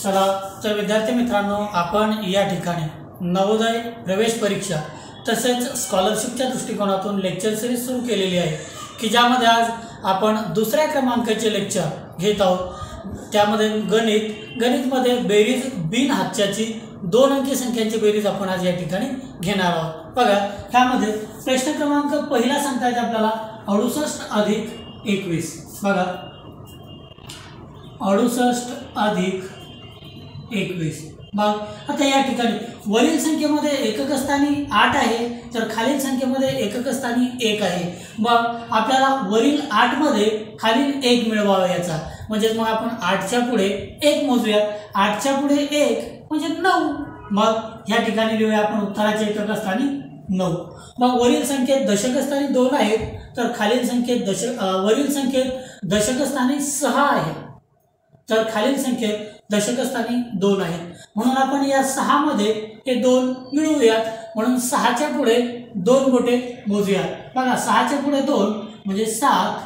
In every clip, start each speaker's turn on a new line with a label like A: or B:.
A: चला तर विद्यार्थी मित्रांनो, आपण या ठिकाणी नवोदय प्रवेश परीक्षा तसेच स्कॉलरशिपच्या दृष्टिकोनातून लेक्चर सिरीज सुरू केलेली आहे की ज्यामध्ये आज आपण दुसऱ्या क्रमांकाचे लेक्चर घेत आहोत। त्यामध्ये गणितमध्ये बेरीज बिन हातच्याची 2 अंकी संख्यांची बेरीज आपण आज या ठिकाणी घेणार आहोत। बघा, त्यामध्ये प्रश्न क्रमांक पहिला सांगता येते आपल्याला 68 अधिक 21। बघा, 68 अधिक 21। मग आता या ठिकाणी वरील संख्येमध्ये एकक स्थानी 8 आहे तर खालील संख्येमध्ये एकक स्थानी 1 आहे। मग आपल्याला वरील 8 मध्ये खालील 1 मिळवावा याचा, म्हणजे मग आपण 8च्या पुढे 1 मोजूया। 8च्या पुढे 1 म्हणजे 9। मग या ठिकाणी लिहूया आपण उत्तराच्या एकक स्थानी 9। मग वरील संख्येत दशक स्थानी 2 आहेत तर खालील संख्येत वरील संख्येत दशक स्थानी 6 आहेत तर खालील संख्येत दशक स्थानी 2 आहेत। म्हणून आपण या 6 मध्ये हे 2 मिळवूयात, म्हणून 6च्या पुढे 2 गोटे मोजूयात। बघा, 6च्या पुढे 2 म्हणजे 7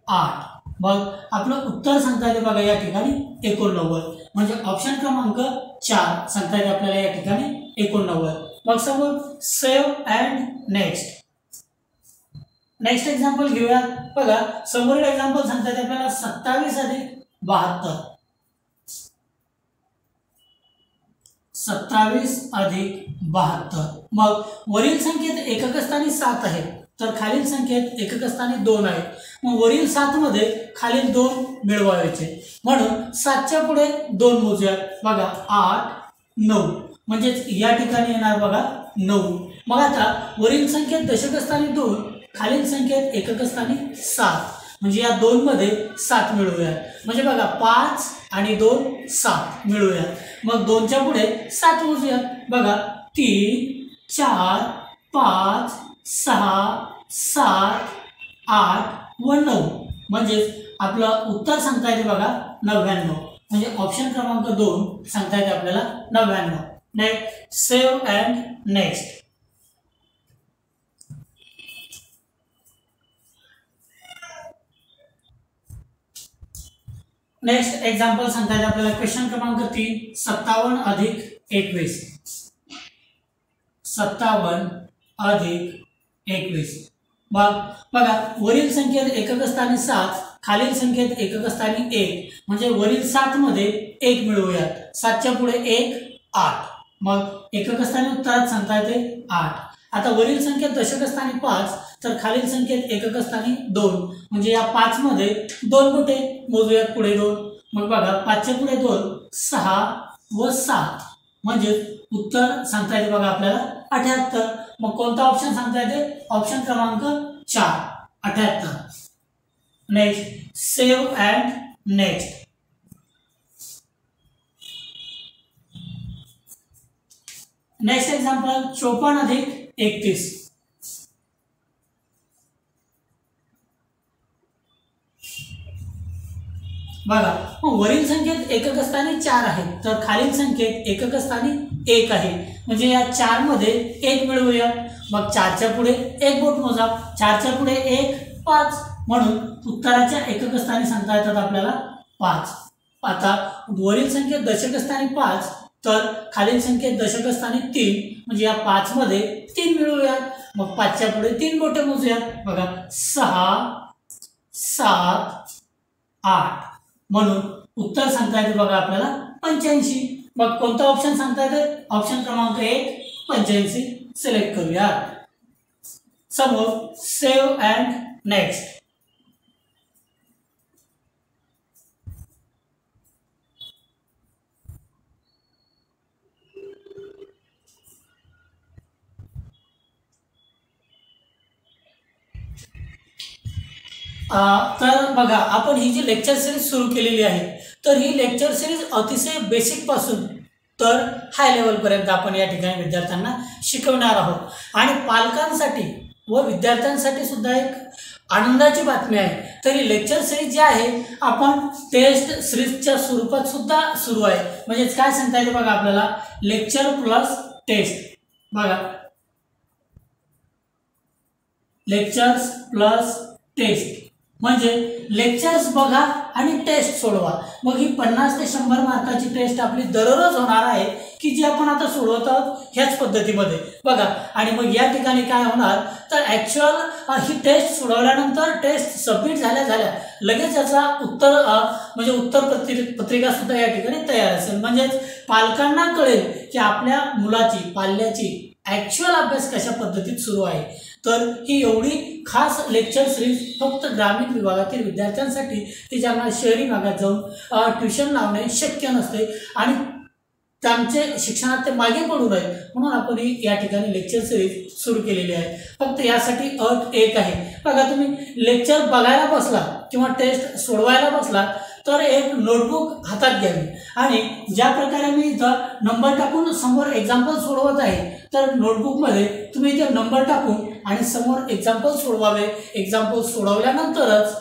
A: 8। मग आपलं उत्तर सांगता येते बघा या ठिकाणी 89, म्हणजे ऑप्शन क्रमांक 4 सांगता येते आपल्याला या ठिकाणी 89। मग समोर सेव्ह अँड नेक्स्ट एक्झाम्पल घेऊया। बघा, समोरील एक्झाम्पल सांगता येते आपल्याला 27 अधिक 72। 27 अधिक 72। मग वरील संख्येत एकक स्थानी 7 आहे तर खालील संख्येत एकक स्थानी 2 आहे। मग वरील 7 मध्ये खालील 2 मिळवायचे, म्हणून 7च्या पुढे 2 मोजूयात। बघा, 8 9 म्हणजे या ठिकाणी येणार बघा 9। मग आता वरील संख्येत दशक स्थानी 2, खालील संख्येत एकक स्थानी 7, म्हणजे या 2 मध्ये 7 मिळवूयात। म्हणजे बघा 5 आणि 2 7 मिळवूयात। मग 2च्या पुढे 7 मोजूयात। बघा, 3 4 5 6 7 8 व 9, म्हणजे आपलं उत्तर सांगता येते बघा 99, म्हणजे ऑप्शन क्रमांक 2 सांगता येते आपल्याला 99। Next save and next example सांगता येते आपल्याला क्वेश्चन क्रमांक 3 57 अधिक 21। 57 अधिक 21। मग बघा, वरील संख्येत एकक स्थानी 7, खालील संख्येत एकक स्थानी 1, म्हणजे वरील 7 मध्ये 1 मिळवूयात। 7च्या पुढे 1 8, मग एकक स्थानी उत्तरात सांगता येते 8। आता वरील संख्येत दशक स्थानी 5 तर खालील संख्येत एकक स्थानी 2, म्हणजे या 5 मध्ये 2 गोटे मोजूयात, पुढे 2। मग बघा, 5च्या पुढे 2 6 व 7, म्हणजे उत्तर सांगता येते बघा आपल्याला 78। मग कोणता ऑप्शन सांगता येते? ऑप्शन क्रमांक 4 78। Next save and next example 54 अधिक 31। बघा, वरील संख्येत एकक स्थानी 4 आहे तर खालील संख्येत एकक स्थानी 1 आहे, म्हणजे या 4 मध्ये 1 मिळवूया। मग 4च्या पुढे 1 बोट मोजा। 4च्या पुढे 1 5, म्हणून उत्तराच्या एकक स्थानी सांगता येतात आपल्याला 5। आता वरील संख्येत दशक स्थानी 5 तर खालील संख्येत दशक स्थानी 3, म्हणजे या 5 मध्ये 3 मिळवूयात। मग 5च्या पुढे 3 बोटे मोजूयात। बघा, 6 7 8, म्हणून उत्तर सांगता येते बघा आपल्याला 85। मग कोणता ऑप्शन सांगता येते? ऑप्शन क्रमांक 1 85 सिलेक्ट करूया। समोर सेव्ह अँड नेक्स्ट तर बघा, आपण ही जी लेक्चर सिरीज सुरू केलेली आहे तर ही लेक्चर सिरीज अतिशय बेसिक पासून तर हाय लेवल पर्यंत आपण या ठिकाणी विद्यार्थ्यांना शिकवणार आहोत। आणि पालकांसाठी व विद्यार्थ्यांसाठी सुद्धा एक आनंदाची बातमी आहे, तर ही लेक्चर सिरीज जी आहे आपण टेस्ट सिरीजच्या स्वरूपात सुद्धा सुरू आहे। म्हणजे काय सांगता येते बघा आपल्याला, लेक्चर प्लस टेस्ट। बघा, लेक्चर्स प्लस टेस्ट म्हणजे लेक्चर्स बघा आणि टेस्ट सोडवा। मग ही 50 ते 100 मार्काची टेस्ट आपली दररोज होणार आहे की जी आपण आता सोडवत आहोत ह्याच पद्धतीमध्ये बघा। आणि मग या ठिकाणी काय होणार तर ॲक्च्युअल ही टेस्ट सोडवल्यानंतर टेस्ट सबमिट झाल्या लगेच याचा उत्तर म्हणजे उत्तर पत्रिका सुद्धा या ठिकाणी तयार असेल। म्हणजेच पालकांना कळेल की आपल्या मुलाची पाल्याची ॲक्च्युअल अभ्यास कशा पद्धतीत सुरू आहे। तर ही एवढी खास लेक्चर सिरीज फक्त ग्रामीण विभागातील विद्यार्थ्यांसाठी की ज्यांना शहरी भागात जाऊन ट्युशन लावणे शक्य नसते आणि त्यांचे शिक्षणात ते मागे पडू नये म्हणून आपण ही या ठिकाणी लेक्चर सिरीज सुरू केलेली आहे। फक्त यासाठी अट एक आहे बघा, तुम्ही लेक्चर बघायला बसला किंवा टेस्ट सोडवायला बसला तर एक नोटबुक हातात घ्यावी आणि ज्या प्रकारे मी इथं नंबर टाकून समोर एक्झाम्पल सोडवत आहे तर नोटबुकमध्ये तुम्ही इथे नंबर टाकून आणि समोर एक्झाम्पल सोडवावे। एक्झाम्पल सोडवल्यानंतरच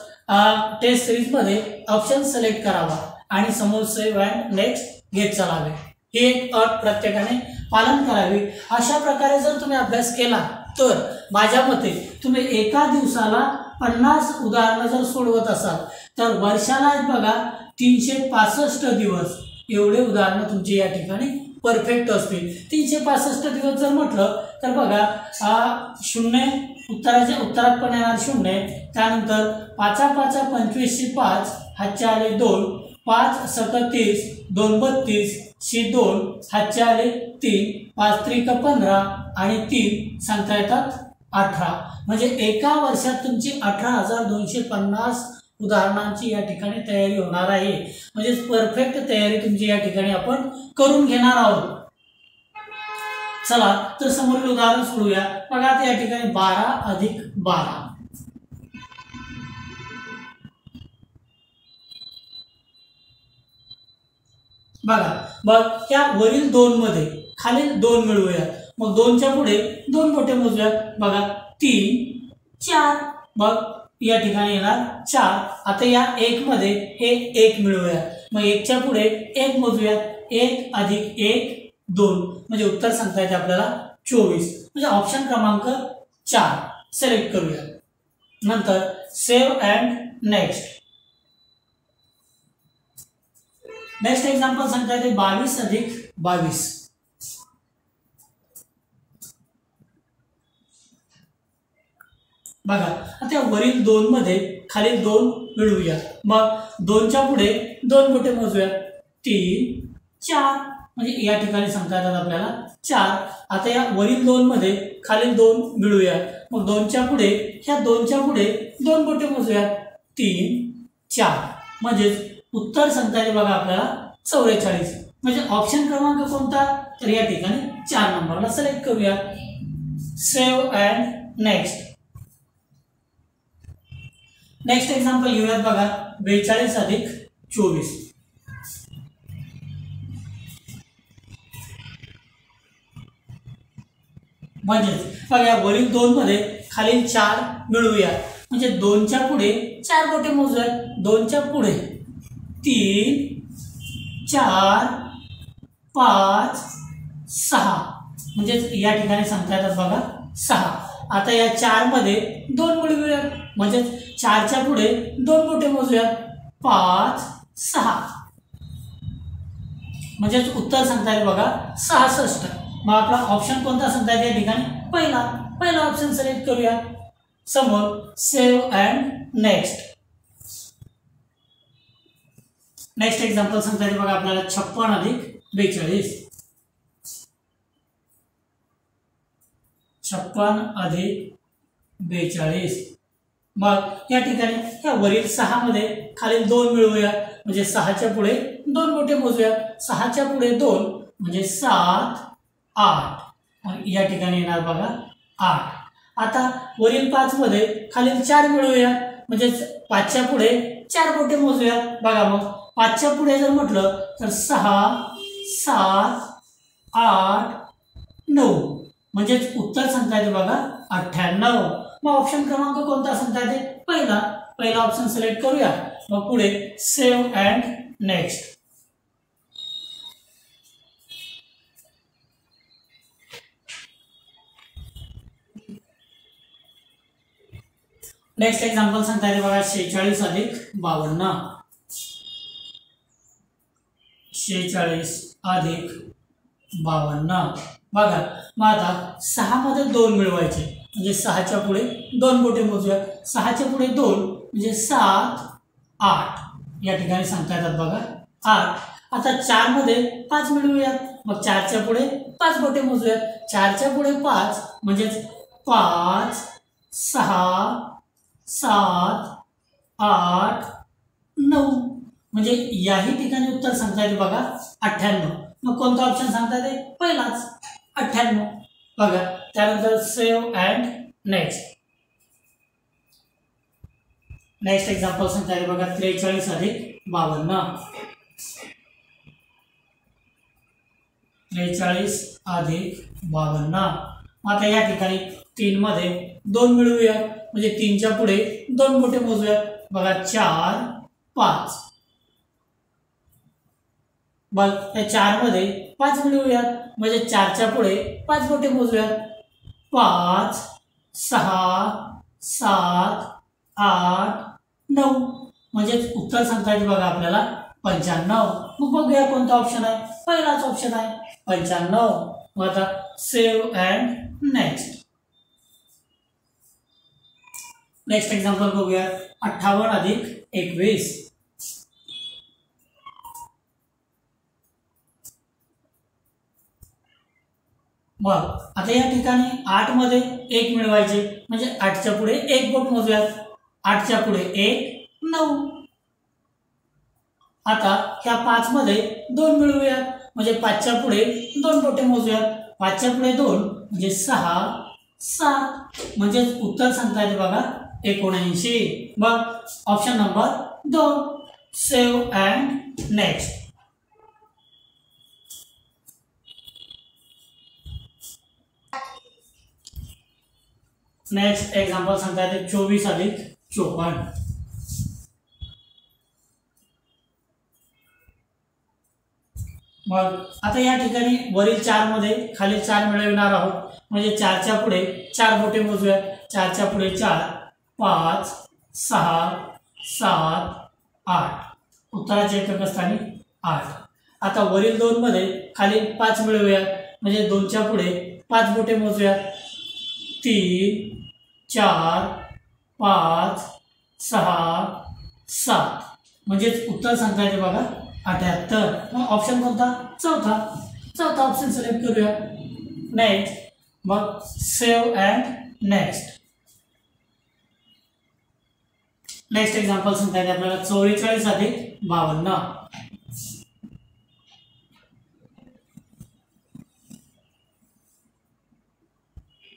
A: टेस्ट सिरीजमध्ये ऑप्शन सिलेक्ट करावा आणि समोर सेव्ह अँड नेक्स्ट घेत चालावे। ही एक अट प्रत्येकाने पालन करावी। अशा प्रकारे जर तुम्ही अभ्यास केला तर माझ्या मते तुम्ही एका दिवसाला 50 उदाहरणं जर सोडवत असाल तर वर्षाला बघा 365 दिवस एवढे उदाहरणं तुमची या ठिकाणी परफेक्ट असतील। 365 दिवस जर म्हटलं तर बघा शून्य उत्तरात पण येणार शून्य, त्यानंतर 5 5 25 5 हातचे आले 2, 5 30 2 32 2 हातचे आले 3, 5 त्रिक 15 आणि 3 सांगता येतात 18। म्हणजे एका वर्षात तुमची 18,250 उदाहरणांची या ठिकाणी तयारी होणार आहे। म्हणजे परफेक्ट तयारी तुमची या ठिकाणी आपण करून घेणार आहोत। चला तर समोरील उदाहरण सोडूया बघा। आता या ठिकाणी 12 अधिक 12 बघा। मग या वरील 2 मध्ये खालील 2 मिळवूया। मग 2च्या पुढे 2 बोटे मोजूया बघा 3 4 मग या ठिकाणी येणार 4। आता या 1 मध्ये हे 1 मिळवूया। मग 1च्या पुढे 1 मोजूया 1 अधिक 1 2 म्हणजे उत्तर सांगता येते आपल्याला 24। म्हणजे ऑप्शन क्रमांक 4 सिलेक्ट करूया। नंतर सेव्ह अँड नेक्स्ट एक्झाम्पल सांगता येते 22 अधिक 22 बघा। आता वरील 2 मध्ये खालील 2 मिळवूया। मग 2च्या पुढे 2 बोटे मोजूया 3 4 म्हणजे या ठिकाणी सांगता येतात आपल्याला 4। आता या वरील 2 मध्ये खालील 2 मिळवूया। मग 2च्या पुढे ह्या 2च्या पुढे 2 बोटे मोजूया 3 4 म्हणजे उत्तर सांगता येते बघा आपल्याला 44। म्हणजे ऑप्शन क्रमांक कोणता तर या ठिकाणी 4 नंबरला सिलेक्ट करूया। सेव्ह अँड नेक्स्ट एक्झाम्पल घेऊयात बघा 42 अधिक 24 म्हणजेच बघा वरील 2 मध्ये खालील 4 मिळवूया। म्हणजे 2च्या पुढे 4 बोटे मोजूया 2च्या पुढे 3 4 5 6 म्हणजे या ठिकाणी सांगता येतात बघा 6। आता या 4 मध्ये 2 मिळवूया म्हणजे 4च्या पुढे 2 बोटे मोजूया 5 6 म्हणजे उत्तर सांगता येईल बघा 66। मग आपला ऑप्शन कोणता सांगता येते या ठिकाणी पहिला ऑप्शन सिलेक्ट करूया। समोर सेव्ह अँड नेक्स्ट एक्झाम्पल सांगता येते बघा आपल्याला 56 अधिक 42 56 अधिक 42 मग या ठिकाणी या वरील 6 मध्ये खालील 2 मिळवूया। म्हणजे 6च्या पुढे 2 बोटे मोजूया 6च्या पुढे 2 म्हणजे 7 8 मग या ठिकाणी येणार बघा 8। आता वरील 5 मध्ये खालील 4 मिळवूया म्हणजे 5च्या पुढे 4 बोटे मोजूया बघा। मग 5च्या पुढे जर म्हटलं तर 6 7 8 9 म्हणजे उत्तर सांगता येते बघा 98। मग ऑप्शन क्रमांक कोणता सांगता येते पहिला ऑप्शन सिलेक्ट करूया। मग पुढे save and next next example सांगता येते बघा 46 अधिक 52. 46 अधिक 52. बघा मग आता 6 मध्ये 2 मिळवायचे म्हणजे 6च्या पुढे 2 बोटे मोजूया. 6च्या पुढे 2 म्हणजे 7 8 या ठिकाणी सांगता येतात बघा 8. आता 4 मध्ये 5 मिळवूयात. मग 4च्या पुढे 5 बोटे मोजूयात. 4च्या पुढे 5 म्हणजे 5 6 7 8 9 म्हणजे याही ठिकाणी उत्तर सांगता येते बघा 98. मग कोणता ऑप्शन सांगता येते? पहिलाच 98. बघा त्यानंतर save and next. Next example सांगता येते बघा 43 अधिक 52. 43 अधिक 52. आता या ठिकाणी 3 मध्ये 2 मिळवूया म्हणजे 3च्या पुढे 2 बोटे मोजूया. बघा 4 5. बघ या 4 मध्ये 5 मिळवूयात म्हणजे 4च्या पुढे 5 बोटे मोजूयात. 5 6 7 8 9 म्हणजे उत्तर सांगता येते बघा आपल्याला 95. मग बघूया कोणता ऑप्शन आहे? पहिलाच ऑप्शन आहे 95. मग आता save and next. Next example बघूया 58 अधिक 21. मग आता या ठिकाणी 8 मध्ये 1 मिळवायचे म्हणजे 8च्या पुढे 1 बोट मोजूयात. 8च्या पुढे 1 9. आता ह्या 5 मध्ये 2 मिळवूयात म्हणजे 5च्या पुढे 2 बोटे मोजूयात. 5च्या पुढे 2 म्हणजे 6 7 म्हणजे उत्तर सांगता येते बघा 79. मग option number 2 save and next. Next example सांगता येते 24 अधिक 54. मग आता या ठिकाणी वरील 4 मध्ये खाली 4 मिळविणार आहोत म्हणजे 4च्या पुढे 4 बोटे मोजूया. 4च्या पुढे 4 5 6 7 8 उत्तराचे एकक स्थानी 8. आता वरील 2 मध्ये खाली 5 मिळवूया म्हणजे 2च्या पुढे 5 बोटे मोजूया. 3 4 5 6 7 म्हणजे उत्तर सांगता येते बघा 78. मग ऑप्शन कोणता? चौथा ऑप्शन सिलेक्ट करूया. नेक्स्ट. मग save and next. Next example सांगता येते आपल्याला 44 अधिक 52.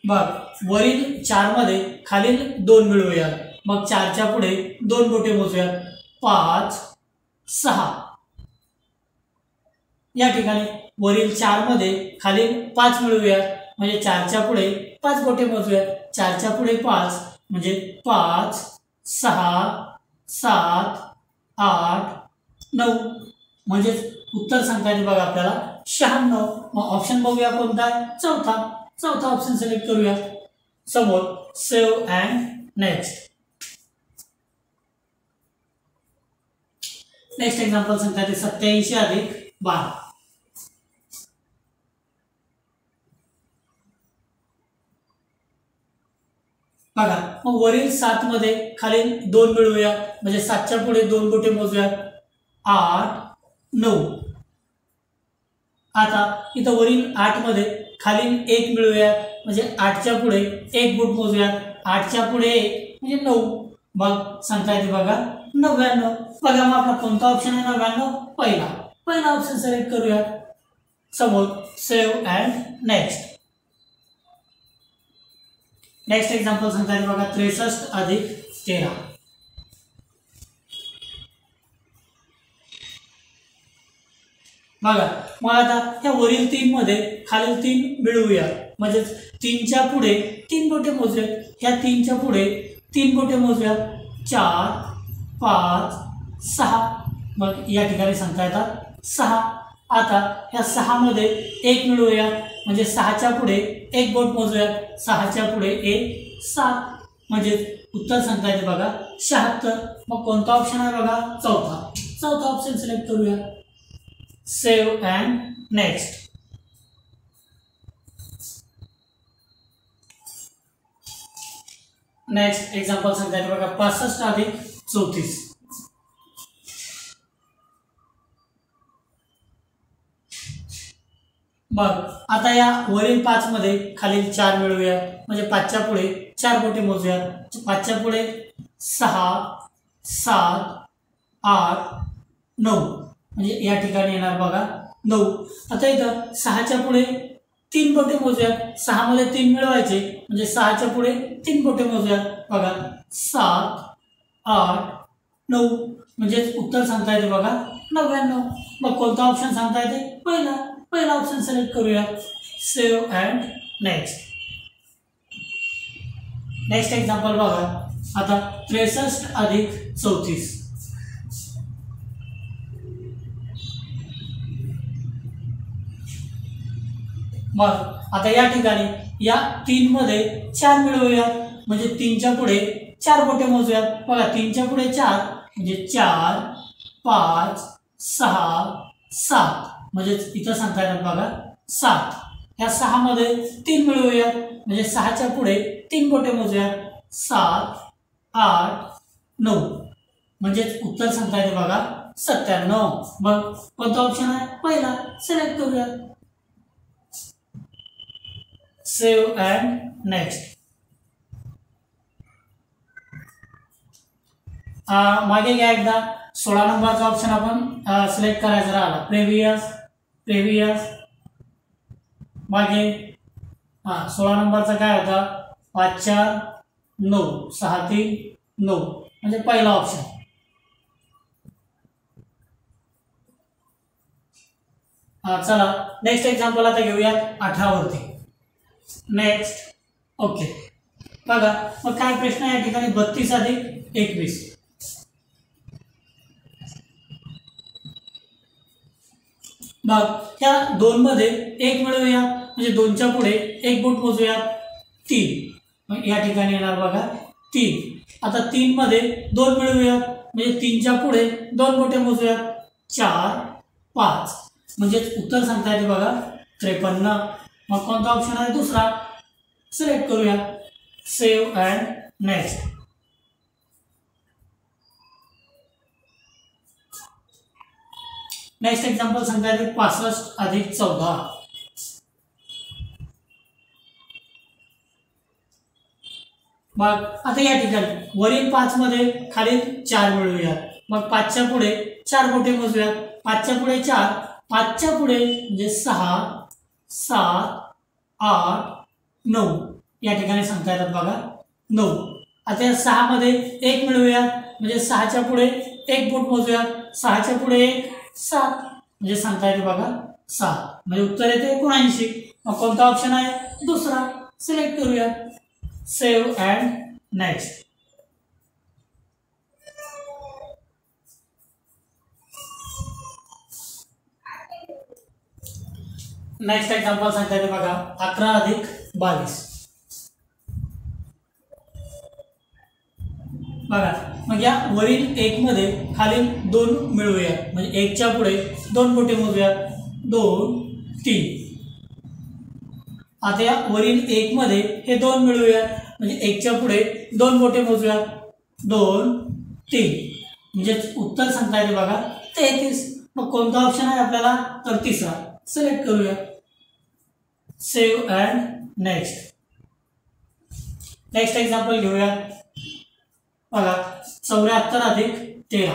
A: बघ वरील 4 मध्ये खालील 2 मिळवूया मग 4च्या पुढे 2 बोटे मोजूया. 5 6 या ठिकाणी वरील 4 मध्ये खालील 5 मिळवूया म्हणजे 4च्या पुढे 5 बोटे मोजूया. 4च्या पुढे 5 म्हणजे 5 6 7 8 9 म्हणजे उत्तर सांगता येते बघा आपल्याला 96. मग ऑप्शन बघूया कोणता आहे? चौथा ऑप्शन सिलेक्ट करूया. समोर save and next. Next example सांगता येते 87 अधिक 12. बघा मग वरील 7 मध्ये खालील 2 मिळवूया म्हणजे 7च्या पुढे 2 बोटे मोजूया. 8 9 आता इथं वरील 8 मध्ये खालील 1 मिळवूया म्हणजे 8च्या पुढे 1 बोट मोजूया. 8च्या पुढे 1 म्हणजे 9 मग सांगता येते बघा 99. बघा मग आपला कोणता ऑप्शन आहे? 99. पहिला ऑप्शन सिलेक्ट करूया. समोर save and next. Next example सांगता येते बघा 63 अधिक 13. बघा मग आता ह्या वरील 3 मध्ये खालील 3 मिळवूया म्हणजे 3च्या पुढे 3 बोटे मोजूया. ह्या 3च्या पुढे 3 बोटे मोजूया. 4 5 6 मग या ठिकाणी सांगता येतात 6. आता ह्या 6 मध्ये 1 मिळवूया म्हणजे 6च्या पुढे 1 बोट मोजूया. 6च्या पुढे 1 7 म्हणजे उत्तर सांगता येते बघा 76. मग कोणता ऑप्शन आहे बघा चौथा ऑप्शन सिलेक्ट करूया. Save and next. Next example सांगता येते बघा 65 अधिक 34. मग आता या वरील 5 मध्ये खालील 4 मिळवूया. म्हणजे 5च्या पुढे 4 बोटे मोजूयात. 5च्या पुढे 6 7 8 9 म्हणजे या ठिकाणी येणार बघा 9. आता इथं 6च्या पुढे 3 बोटे मोजूयात. 6 मध्ये 3 मिळवायचे म्हणजे 6च्या पुढे 3 बोटे मोजूयात बघा 7 8 9 म्हणजे उत्तर सांगता येते बघा 99. मग कोणता ऑप्शन सांगता येते पहिला ऑप्शन सिलेक्ट करूया. Save and next. Next example बघा आता 63 अधिक 34. मग आता या ठिकाणी या 3 मध्ये 4 मिळवूयात. म्हणजे 3च्या पुढे 4 बोटे मोजूयात बघा 3च्या पुढे 4 म्हणजे 4 5 6 7 म्हणजे इथं सांगता येतात बघा 7. या 6 मध्ये 3 मिळवूयात म्हणजे 6च्या पुढे 3 बोटे मोजूयात 7 8 9 म्हणजे उत्तर सांगता येते बघा 97. मग कोणता ऑप्शन आहे पहिला सिलेक्ट करूया. Save and next. मागे घ्या एकदा 16 नंबरचा ऑप्शन आपण सिलेक्ट करायचा राहिला. प्रेवियस मागे 16 नंबरचा काय होता 5 4 9 6 3 9 म्हणजे पहिला ऑप्शन. चला नेक्स्ट एक्झाम्पल आता घेऊया 18 वरती. नेक्स्ट ओके बघा मग काय प्रश्न आहे या ठिकाणी 32 अधिक 21. मग त्या 2 मध्ये 1 मिळवूया म्हणजे 2च्या पुढे 1 बोट मोजूया 3. मग या ठिकाणी येणार बघा 3. आता 3 मध्ये 2 मिळवूया म्हणजे 3च्या पुढे 2 बोटे मोजूया 4 5 म्हणजे उत्तर सांगता येते बघा 53. मग कोणता ऑप्शन आहे दुसरा सिलेक्ट करूया. Save and next. Next example सांगता येते 65 अधिक 14. मग आता या ठिकाणी वरील 5 मध्ये खालील 4 मिळवूयात. मग 5च्या पुढे 4 बोटे मोजूयात. 5च्या पुढे 4 5च्या पुढे म्हणजे 6 7 8 9 या ठिकाणी सांगता येतात बघा 9. आता या 6 मध्ये 1 मिळवूयात म्हणजे 6च्या पुढे 1 बोट मोजूयात. 6च्या पुढे 1 7 म्हणजे सांगता येते बघा 7 म्हणजे उत्तर येते 79. मग कोणता ऑप्शन आहे दुसरा सिलेक्ट करूया. Save and next. Next example सांगता येते बघा 11 अधिक 22. बघा मग या वरील 1 मध्ये खालील 2 मिळवूया म्हणजे 1च्या पुढे 2 बोटे मोजूया 2 3. आता या वरील 1 मध्ये हे 2 मिळवूया म्हणजे 1च्या पुढे 2 बोटे मोजूया 2 3 म्हणजे उत्तर सांगता येते बघा 33. मग कोणता ऑप्शन आहे आपल्याला तर तिसरा सिलेक्ट करूया. Save and next. Next example घेऊया बघा 74 अधिक 13.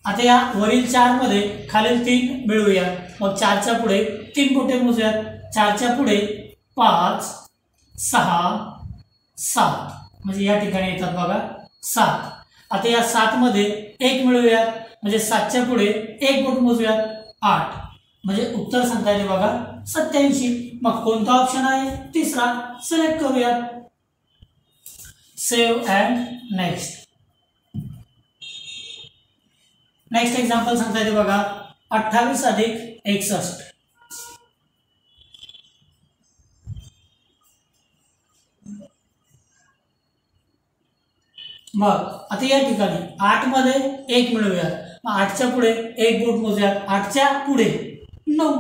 A: आता या वरील 4 मध्ये खालील 3 मिळवूया मग 4च्या पुढे 3 बोटे मोजूयात. 4च्या पुढे 5 6 7 म्हणजे या ठिकाणी येतात बघा 7. आता या 7 मध्ये 1 मिळवूयात म्हणजे 7च्या पुढे 1 बोट मोजूयात 8 म्हणजे उत्तर सांगता येते बघा 87. मग कोणता ऑप्शन आहे तिसरा सिलेक्ट करूयात. Save and next. Next example सांगता येते बघा 28 अधिक 61. मग आता या ठिकाणी 8 मध्ये 1 मिळवूया, मग 8च्या पुढे एक बोट मोजूयात, 8च्या पुढे 9,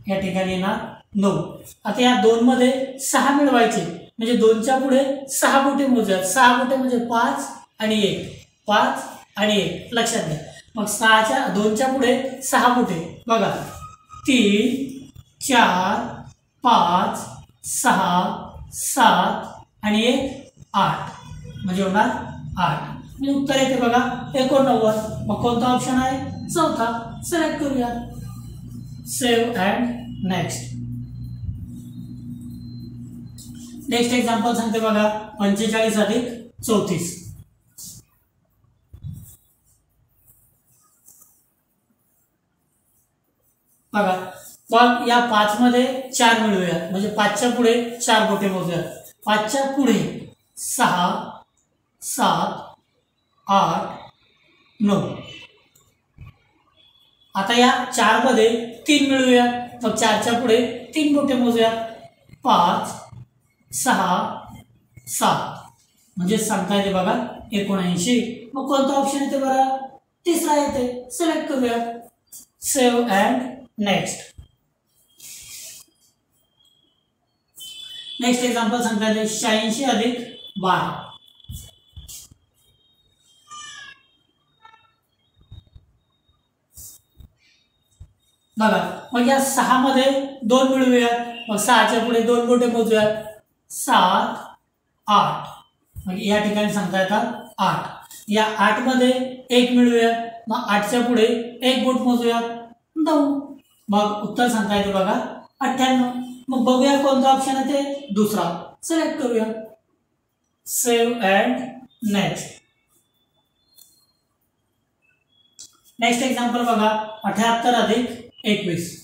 A: या ठिकाणी येणार 9. आता या 2 मध्ये 6 मिळवायचे, म्हणजे 2च्या पुढे 6 बोटे मोजूयात, 6 बोटे म्हणजे 5 आणि 1, 5 आणि 1 लक्षात घ्या. मग 2च्या पुढे 6 बोटे बघा, 3 4 5 6 7 आणि 1 8, म्हणजे होणार 8. म्हणजे उत्तर येते बघा 89. मग कोणता ऑप्शन आहे? चौथा. सिलेक्ट करूया. Save and next. Next example सांगते बघा 45 अधिक 34. बघा मग या 5 मध्ये 4 मिळवूया, म्हणजे 5च्या पुढे 4 बोटे मोजूया, 5च्या पुढे 6 7 8 9. आता या 4 मध्ये 3 मिळवूया, मग 4च्या पुढे 3 बोटे मोजूया, 5 6 7, म्हणजे सांगता येते बघा 79. मग कोणता ऑप्शन येते बरं? तिसरा येते. सिलेक्ट करूया. Save and next. Next example सांगता येते 86 अधिक 12. बघा मग या 6 मध्ये 2 मिळवूयात, मग 6च्या पुढे 2 बोटे मोजूयात, 7 8, मग या ठिकाणी सांगता येतात 8. या 8 मध्ये 1 मिळवूयात, मग 8च्या पुढे 1 बोट मोजूयात, 9. मग उत्तर सांगता येते बघा 98. मग बघूया कोणता ऑप्शन येते? दुसरा. सिलेक्ट करूया. Save and next. Next example बघा 78 अधिक 21.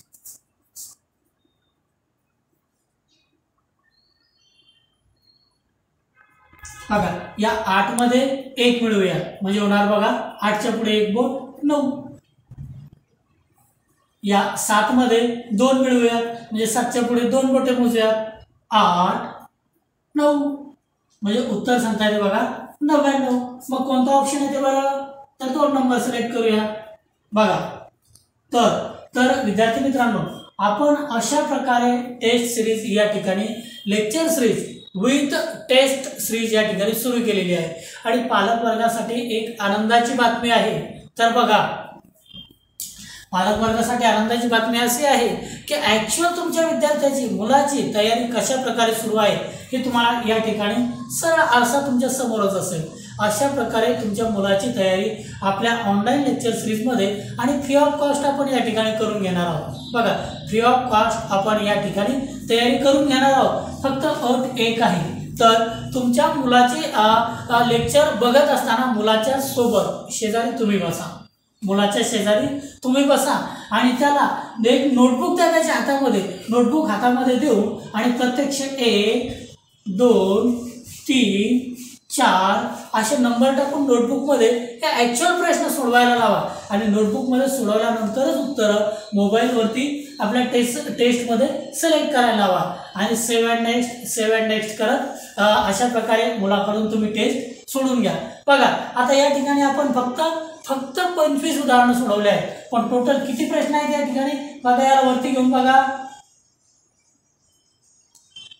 A: बघा या 8 मध्ये 1 मिळवूया, म्हणजे होणार बघा 8च्या पुढे 1 बोट 9. या 7 मध्ये 2 मिळवूया, म्हणजे 7च्या पुढे 2 बोटे मोजूयात, 8 9, म्हणजे उत्तर सांगता येते बघा 99. मग कोणता ऑप्शन येते बरं? तर 2 नंबर सिलेक्ट करूया. बघा तर विद्यार्थी मित्रांनो, आपण अशा प्रकारे टेस्ट सिरीज या ठिकाणी lecture series with test series या ठिकाणी सुरू केलेली आहे. आणि पालक वर्गासाठी एक आनंदाची बातमी आहे. तर बघा पालक वर्गासाठी आनंदाची बातमी अशी आहे की ॲक्च्युअल तुमच्या विद्यार्थ्याची मुलाची तयारी कशा प्रकारे सुरू आहे हे तुम्हाला या ठिकाणी सरळ आरसा तुमच्या समोरच असेल. अशा प्रकारे तुमच्या मुलाची तयारी आपल्या ऑनलाईन लेक्चर सिरीजमध्ये आणि फ्री ऑफ कॉस्ट आपण या ठिकाणी करून घेणार आहोत. बघा फ्री ऑफ कॉस्ट आपण या ठिकाणी तयारी करून घेणार आहोत. फक्त अट एक आहे, तर तुमच्या मुलाचे लेक्चर बघत असताना मुलाच्या सोबत शेजारी तुम्ही बसा, मुलाच्या शेजारी तुम्ही बसा आणि त्याला एक नोटबुक द्या त्याच्या हातामध्ये. नोटबुक हातामध्ये देऊ आणि प्रत्यक्ष 1 2 3 4 असे नंबर टाकून नोटबुकमध्ये हे ॲक्च्युअल प्रश्न सोडवायला लावा. आणि नोटबुकमध्ये सोडवल्यानंतरच उत्तरं मोबाईलवरती आपल्या टेस्टमध्ये सिलेक्ट करायला लावा. आणि सेव्ह अँड नेक्स्ट करत अशा प्रकारे मुलाकडून तुम्ही टेस्ट सोडून घ्या. बघा आता या ठिकाणी आपण फक्त 25 उदाहरणं सोडवले आहेत, पण टोटल किती प्रश्न आहेत या ठिकाणी? बघा याला वरती घेऊन बघा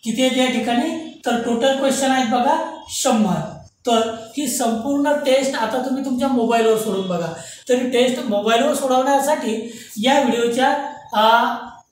A: किती आहेत या ठिकाणी. तर टोटल क्वेश्चन आहेत बघा 100. तर ही संपूर्ण टेस्ट आता तुम्ही तुमच्या मोबाईलवर सोडून बघा. तरी टेस्ट मोबाईलवर सोडवण्यासाठी या व्हिडिओच्या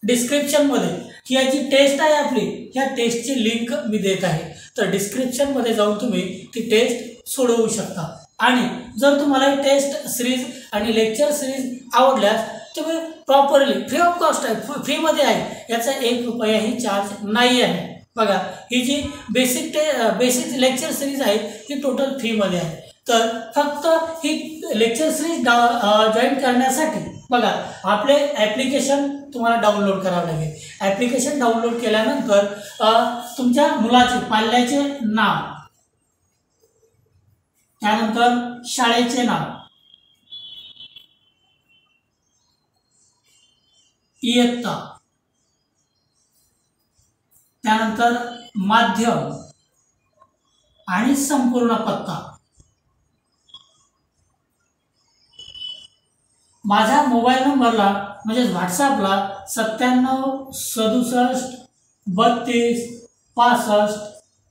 A: डिस्क्रिप्शनमध्ये ही जी टेस्ट आहे आपली, ह्या टेस्टची लिंक मी देत आहे. तर डिस्क्रिप्शनमध्ये जाऊन तुम्ही ती टेस्ट सोडवू शकता. आणि जर तुम्हाला टेस्ट सिरीज आणि लेक्चर सिरीज आवडल्यास तुम्ही प्रॉपरली फ्री ऑफ कॉस्ट आहे, फ्रीमध्ये आहे, याचा 1 रुपयाही चार्ज नाही आहे. बघा ही जी बेसिक लेक्चर सिरीज आहे ही टोटल फ्रीमध्ये आहे. तर फक्त ही लेक्चर सिरीज जॉईन करण्यासाठी बघा आपले ॲप्लिकेशन तुम्हाला डाउनलोड करावं लागेल. ॲप्लिकेशन डाउनलोड केल्यानंतर तुमच्या मुलाचे पाल्याचे नाव, त्यानंतर शाळेचे नाव, इयत्ता, त्यानंतर माध्यम, आणि संपूर्ण पत्ता. माझ्या मोबाईल नंबरला म्हणजे व्हॉट्सअपला 97 37 32 65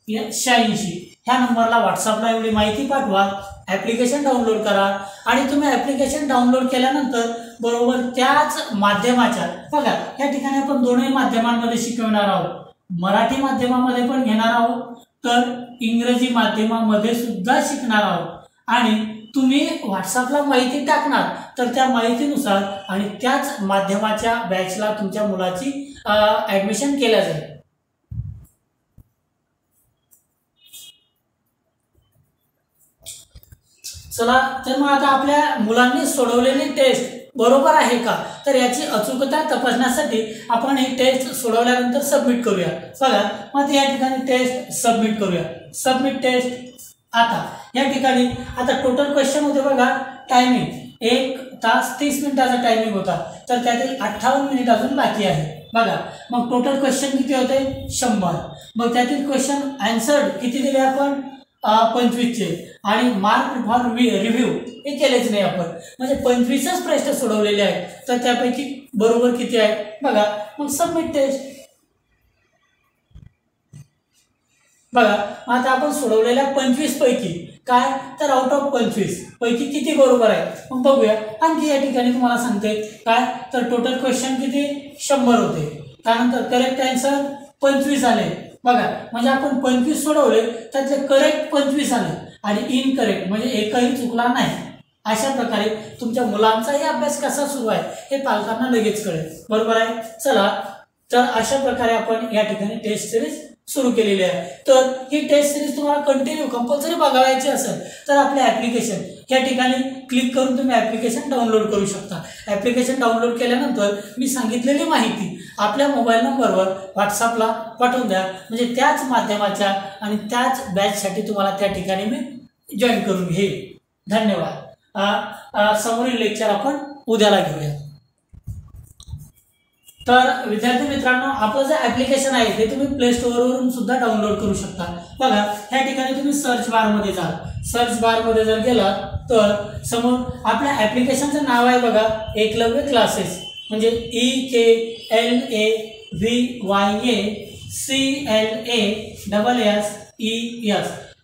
A: 86 ह्या नंबरला व्हॉट्सअपला एवढी माहिती पाठवा. ॲप्लिकेशन डाउनलोड करा आणि तुम्ही ॲप्लिकेशन डाउनलोड केल्यानंतर बरोबर त्याच माध्यमाच्या बघा या ठिकाणी आपण दोन्ही माध्यमांमध्ये शिकवणार आहोत. मराठी माध्यमामध्ये पण घेणार आहोत तर इंग्रजी माध्यमामध्ये सुद्धा शिकणार आहोत. आणि तुम्ही व्हॉट्सअपला माहिती टाकणार तर त्या माहितीनुसार आणि त्याच माध्यमाच्या बॅचला तुमच्या मुलाची ॲडमिशन केल्या जाईल. चला तर मग आता आपल्या मुलांनी सोडवलेली टेस्ट बरोबर आहे का तर याची अचूकता तपासण्यासाठी आपण ही टेस्ट सोडवल्यानंतर सबमिट करूया. बघा मग या ठिकाणी टेस्ट सबमिट करूया. Submit test. आता या ठिकाणी आता टोटल क्वेश्चन होते बघा. टायमिंग 1 तास 30 मिनिटाचा टायमिंग होता तर त्यातील 58 मिनिट अजून बाकी आहे. बघा मग टोटल क्वेश्चन किती होते 100. मग त्यातील क्वेश्चन आन्सर्ड किती दिले आपण 25चे आणि मार्क फॉर रिव्ह्यू हे केलेच नाही आपण म्हणजे 25च प्रश्न सोडवलेले आहेत तर त्यापैकी बरोबर किती आहेत बघा. मग सबमिट टेस्ट. बघा आता आपण सोडवलेल्या 25 पैकी काय तर आउट ऑफ 25 पैकी किती बरोबर आहे मग बघूया. आणखी या ठिकाणी तुम्हाला सांगते काय तर टोटल क्वेश्चन किती 100 होते. त्यानंतर करेक्ट आन्सर 25 आले. बघा म्हणजे आपण 25 सोडवले त्यातले करेक्ट 25 आले आणि इनकरेक्ट म्हणजे एकही चुकला नाही. अशा प्रकारे तुमच्या मुलांचाही अभ्यास कसा सुरू आहे हे पालकांना लगेच कळेल. बरोबर आहे. चला तर अशा प्रकारे आपण या ठिकाणी टेस्ट सिरीज सुरू केलेली आहे. तर ही टेस्ट सिरीज तुम्हाला कंटिन्यू कंपल्सरी बघायची असेल तर आपले ॲप्लिकेशन या ठिकाणी क्लिक करून तुम्ही ॲप्लिकेशन डाउनलोड करू शकता. ॲप्लिकेशन डाउनलोड केल्यानंतर मी सांगितलेली माहिती आपल्या मोबाईल नंबरवर व्हॉट्सअपला पाठवून द्या म्हणजे त्याच माध्यमाच्या आणि त्याच बॅचसाठी तुम्हाला त्या ठिकाणी मी जॉईन करून घेईन. धन्यवाद. समोरील लेक्चर आपण उद्याला घेऊया. तर विद्यार्थी मित्रांनो आपलं जे ॲप्लिकेशन आहे ते तुम्ही प्ले स्टोअरवरून सुद्धा डाउनलोड करू शकता. बघा ह्या ठिकाणी तुम्ही सर्च बारमध्ये जा. सर्च बारमध्ये जर गेला तर समोर आपल्या ॲप्लिकेशनचं नाव आहे बघा एकलव्य क्लासेस म्हणजे EKLAVYACLASSES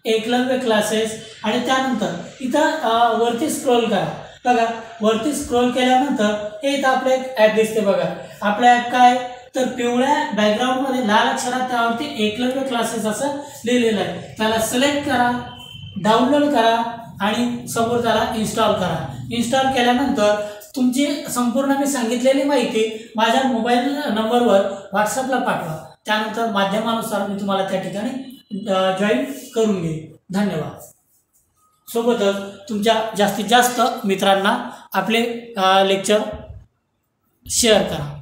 A: एकलव्य क्लासेस. आणि त्यानंतर इथं वरती स्क्रोल करा. बघा वरती स्क्रोल केल्यानंतर हे इथं आपलं एक ॲप दिसते. बघा आपलं ॲप काय तर पिवळ्या बॅकग्राऊंडमध्ये लाल अक्षरात त्यावरती एकलव्य क्लासेस असं लिहिलेलं आहे. त्याला सिलेक्ट करा, डाउनलोड करा आणि समोर त्याला इन्स्टॉल करा. इन्स्टॉल केल्यानंतर तुमची संपूर्ण मी सांगितलेली माहिती माझ्या मोबाईल नंबरवर व्हॉट्सअपला पाठवा. त्यानंतर माध्यमानुसार मी तुम्हाला त्या ठिकाणी जॉईन करून घेईन. धन्यवाद. सोबतच तुमच्या जास्तीत जास्त मित्रांना आपले लेक्चर शेअर करा.